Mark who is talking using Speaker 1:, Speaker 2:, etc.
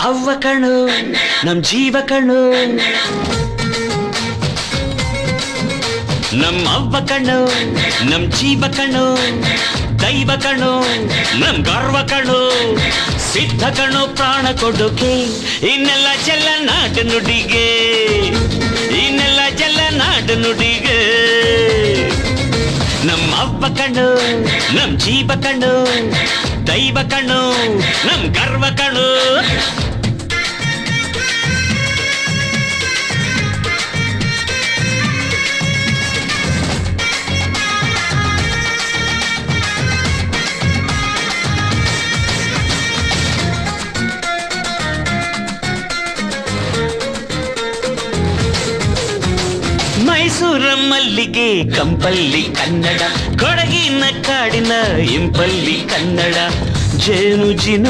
Speaker 1: ಅವ್ವ ಕಣು ನಮ್ ಜೀವ ಕಣು, ನಮ್ ಅವ್ವ ಕಣು ನಮ್ ಜೀವ ಕಣು, ದೈವ ಕಣು ನಮ್ ಗರ್ವ ಕಣು, ಸಿದ್ಧ ಕಣು ಪ್ರಾಣ ಕೊಡೋಕೆ ಇನ್ನೆಲ್ಲ ಜಲ್ಲ ನಾಡು ನುಡಿಗೆ, ಇನ್ನೆಲ್ಲ ಜಲ್ಲ ನಾಡು ನುಡಿಗೆ. ನಮ್ ಅವ್ವ ಕಣು ನಮ್ ಜೀವ ಕಣು, ದೈವ ಕಣು ನಮ್ ಗರ್ವ ಕಣು. ಮೈಸೂರ ಮಲ್ಲಿಗೆ ಕಂಪಲ್ಲಿ ಕನ್ನಡ, ಕೊಡಗಿನ ಕಾಡಿನ ಇಂಪಲ್ಲಿ ಕನ್ನಡ, ಜೇನು ಜಿನು